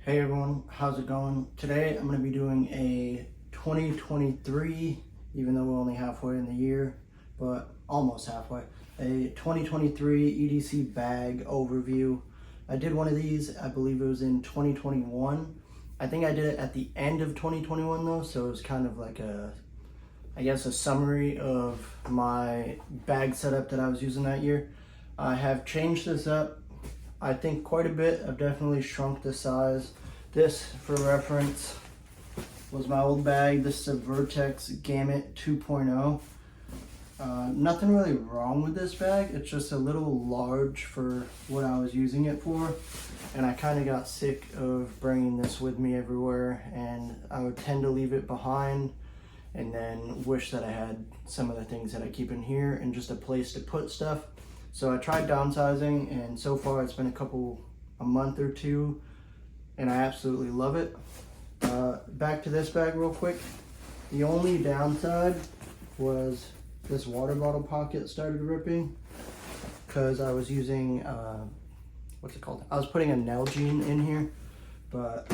Hey everyone, how's it going? Today I'm going to be doing a 2023, even though we're only halfway in the year, but almost halfway, a 2023 EDC Bag overview. I did one of these, I believe it was in 2021. I think I did it at the end of 2021 though, so it was kind of like a summary of my bag setup that I was using that year. I have changed this up, I think, quite a bit. I've definitely shrunk the size. This, for reference, was my old bag. This is a Vertex Gamut 2.0. Nothing really wrong with this bag. It's just a little large for what I was using it for. And I kind of got sick of bringing this with me everywhere. And I would tend to leave it behind and then wish that I had some of the things that I keep in here and just a place to put stuff. So I tried downsizing, and so far it's been a month or two, and I absolutely love it. Back to this bag real quick. The only downside was this water bottle pocket started ripping because I was using, what's it called? I was putting a Nalgene in here, but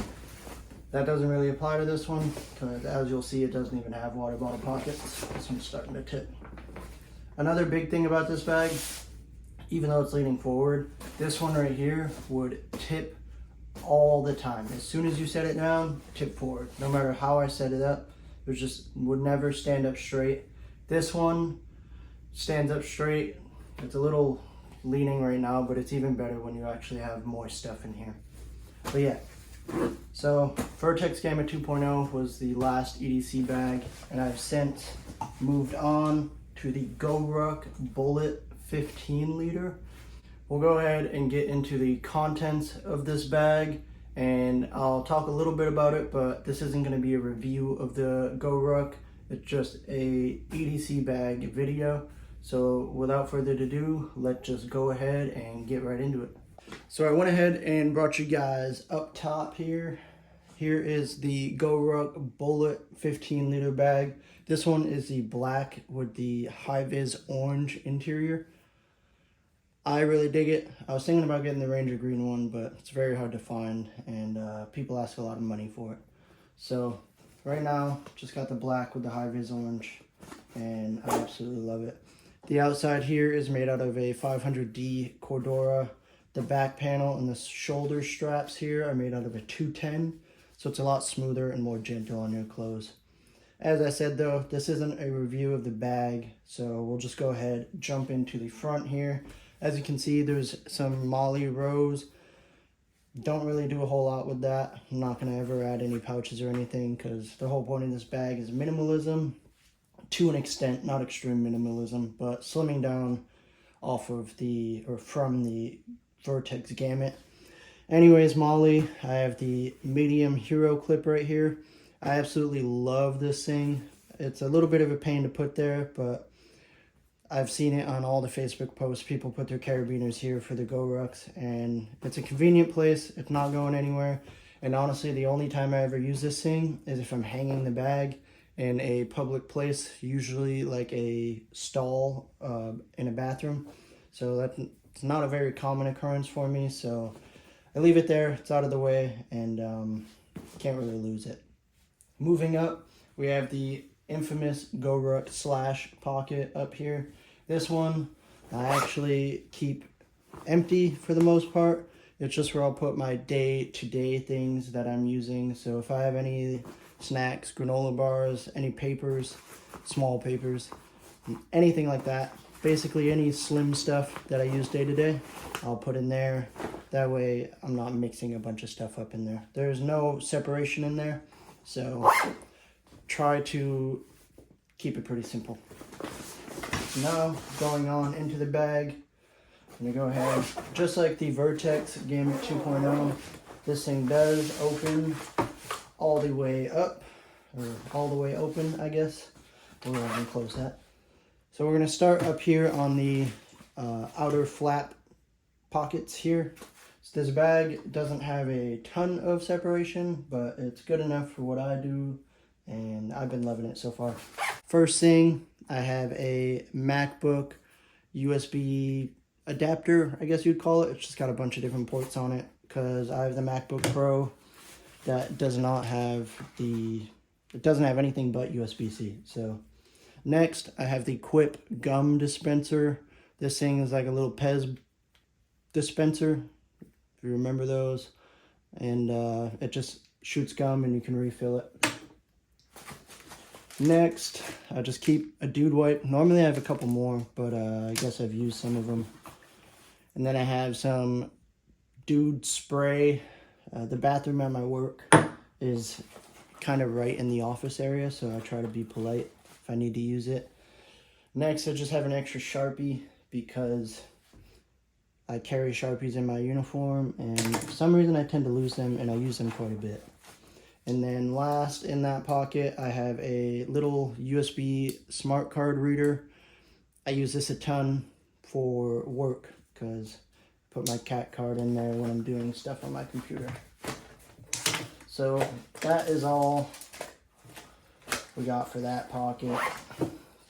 that doesn't really apply to this one because, as you'll see, it doesn't even have water bottle pockets. This one's starting to tip. Another big thing about this bag, even though it's leaning forward, this one right here would tip all the time. As soon as you set it down, tip forward. No matter how I set it up, it just would never stand up straight. This one stands up straight. It's a little leaning right now, but it's even better when you actually have more stuff in here. But yeah, so Vertex Gamut 2.0 was the last EDC bag, and I've since moved on to the GoRuck Bullet 15 liter. We'll go ahead and get into the contents of this bag, and I'll talk a little bit about it, but this isn't going to be a review of the GoRuck. It's just a EDC bag video. So without further ado, let's just go ahead and get right into it. So I went ahead and brought you guys up top here. Here is the GoRuck Bullet 15 liter bag. This one is the black with the high-vis orange interior. I really dig it. I was thinking about getting the Ranger green one, but it's very hard to find, and people ask a lot of money for it. So right now, just got the black with the high-vis orange, and I absolutely love it. The outside here is made out of a 500D Cordura. The back panel and the shoulder straps here are made out of a 210, so it's a lot smoother and more gentle on your clothes. As I said though, this isn't a review of the bag, so we'll just go ahead, jump into the front here. As you can see, there's some Molly rows. Don't really do a whole lot with that. I'm not going to ever add any pouches or anything because the whole point of this bag is minimalism, to an extent, not extreme minimalism, but slimming down off of from the Vertex Gamut. Anyways, Molly, I have the medium hero clip right here. I absolutely love this thing. It's a little bit of a pain to put there, but I've seen it on all the Facebook posts. People put their carabiners here for the GoRucks, and it's a convenient place. It's not going anywhere. And honestly, the only time I ever use this thing is if I'm hanging the bag in a public place, usually like a stall in a bathroom. So that's not a very common occurrence for me. So I leave it there. It's out of the way, and can't really lose it. Moving up, we have the infamous GoRuck Slash pocket up here. This one I actually keep empty for the most part. It's just where I'll put my day-to-day things that I'm using. So if I have any snacks, granola bars, any papers, small papers, anything like that, basically any slim stuff that I use day-to-day, I'll put in there. That way I'm not mixing a bunch of stuff up in there. There's no separation in there, so try to keep it pretty simple. Now, going on into the bag, I'm going to go ahead, just like the Vertex Gamut 2.0, this thing does open all the way up, or all the way open, I guess. We'll go ahead and close that. So we're going to start up here on the outer flap pockets here. So this bag doesn't have a ton of separation, but it's good enough for what I do, and I've been loving it so far. First thing, I have a MacBook USB adapter, I guess you'd call it. It's just got a bunch of different ports on it because I have the MacBook Pro that does not have it doesn't have anything but USB-C. So next I have the Quip gum dispenser. This thing is like a little Pez dispenser, if you remember those. And it just shoots gum and you can refill it. Next, I just keep a dude wipe. Normally I have a couple more, but I guess I've used some of them. And then I have some dude spray. The bathroom at my work is kind of right in the office area, so I try to be polite if I need to use it. Next, I just have an extra Sharpie because I carry Sharpies in my uniform, and for some reason I tend to lose them, and I use them quite a bit. And then last in that pocket, I have a little USB smart card reader. I use this a ton for work because I put my CAT card in there when I'm doing stuff on my computer. So that is all we got for that pocket.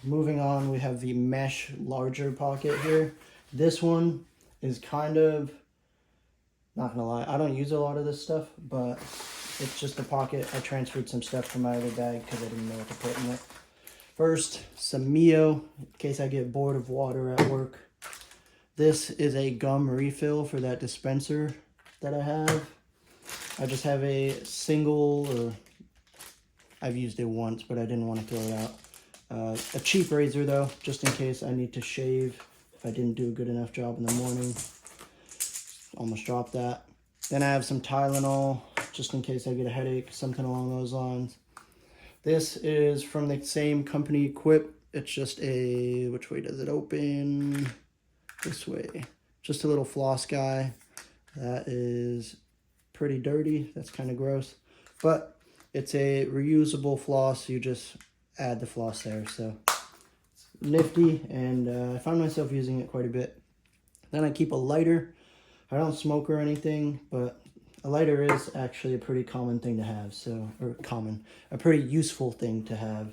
Moving on, we have the mesh larger pocket here. This one is kind of, not gonna lie, I don't use a lot of this stuff, but it's just a pocket. I transferred some stuff from my other bag because I didn't know what to put in it. First, some Mio, in case I get bored of water at work. This is a gum refill for that dispenser that I have. I just have a single, or I've used it once, but I didn't want to throw it out. A cheap razor though, just in case I need to shave if I didn't do a good enough job in the morning. Almost dropped that. Then I have some Tylenol, just in case I get a headache, something along those lines. This is from the same company, Quip. It's just a, which way does it open? This way. Just a little floss guy. That is pretty dirty. That's kind of gross. But it's a reusable floss. You just add the floss there. So it's nifty, and I find myself using it quite a bit. Then I keep a lighter. I don't smoke or anything, but a lighter is actually a pretty common thing to have. So, or a pretty useful thing to have.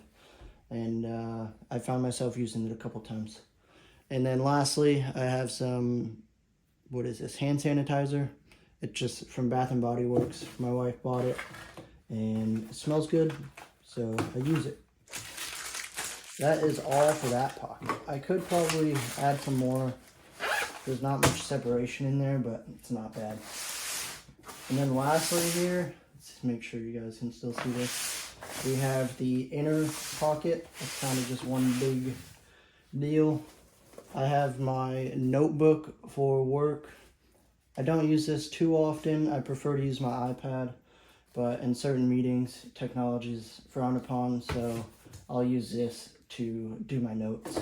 And I found myself using it a couple times. And then lastly, I have some, what is this, hand sanitizer. It's just from Bath & Body Works. My wife bought it, and it smells good, so I use it. That is all for that pocket. I could probably add some more. There's not much separation in there, but it's not bad. And then lastly here, let's make sure you guys can still see this. We have the inner pocket. It's kind of just one big deal. I have my notebook for work. I don't use this too often. I prefer to use my iPad, but in certain meetings, technology is frowned upon, so I'll use this to do my notes.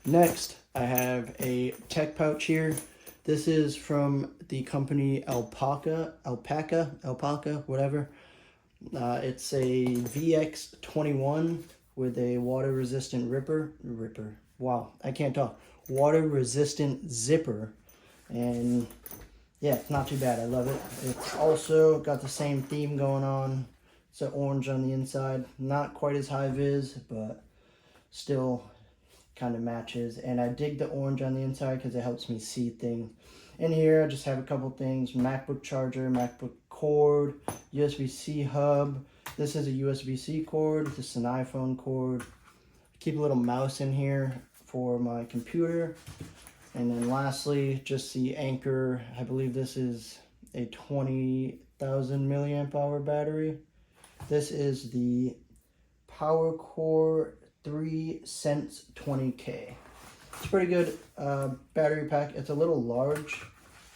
Next, I have a tech pouch here. This is from the company Alpaca, whatever. It's a VX21 with a water-resistant wow, I can't talk. Water-resistant zipper. And yeah, it's not too bad. I love it. It's also got the same theme going on. It's an orange on the inside. Not quite as high vis, but still kind of matches. And I dig the orange on the inside because it helps me see things. In here, I just have a couple things. MacBook charger, MacBook cord, USB-C hub. This is a USB-C cord. This is an iPhone cord. Keep a little mouse in here for my computer. And then lastly, just the Anchor. I believe this is a 20,000 milliamp hour battery. This is the PowerCore 3 Sense 20K. It's pretty good battery pack. It's a little large,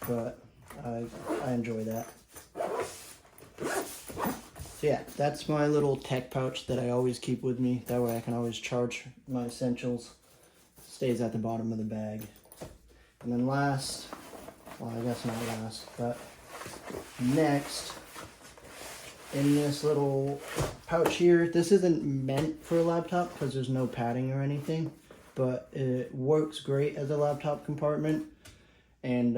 but I enjoy that. So yeah, that's my little tech pouch that I always keep with me. That way I can always charge my essentials. Stays at the bottom of the bag. And then last, well, I guess not last, but next, in this little pouch here, this isn't meant for a laptop because there's no padding or anything, but it works great as a laptop compartment. And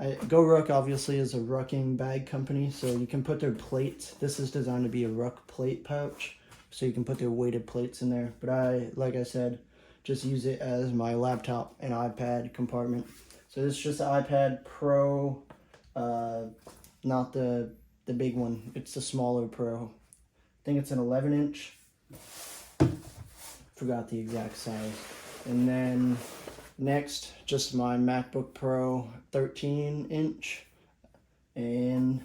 GoRuck obviously is a rucking bag company, so you can put their plates. This is designed to be a ruck plate pouch, so you can put their weighted plates in there. But I, like I said, just use it as my laptop and iPad compartment. So this is just the iPad Pro, not the the big one. It's the smaller Pro. I think it's an 11-inch. Forgot the exact size. And then next, just my MacBook Pro 13-inch. And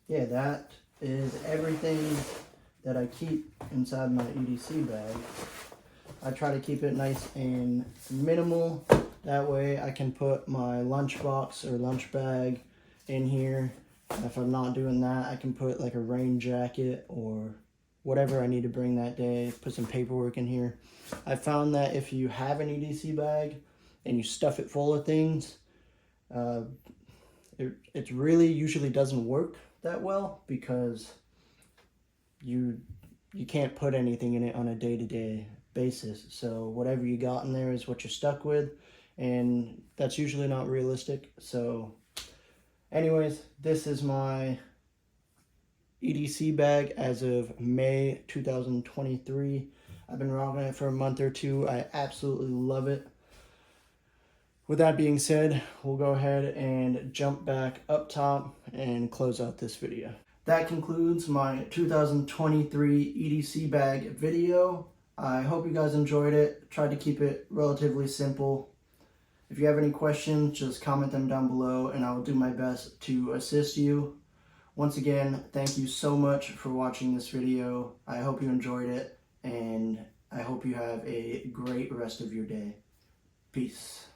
yeah, that is everything that I keep inside my EDC bag. I try to keep it nice and minimal. That way I can put my lunchbox or lunch bag in here. If I'm not doing that, I can put like a rain jacket or whatever I need to bring that day. Put some paperwork in here. I found that if you have an EDC bag and you stuff it full of things, it really usually doesn't work that well, because you can't put anything in it on a day-to-day basis. So whatever you got in there is what you're stuck with, and that's usually not realistic. So anyways, this is my EDC bag as of May 2023. I've been rocking it for a month or two. I absolutely love it. With that being said, we'll go ahead and jump back up top and close out this video. That concludes my 2023 EDC bag video. I hope you guys enjoyed it. Tried to keep it relatively simple. If you have any questions, just comment them down below and I will do my best to assist you. Once again, thank you so much for watching this video. I hope you enjoyed it, and I hope you have a great rest of your day. Peace.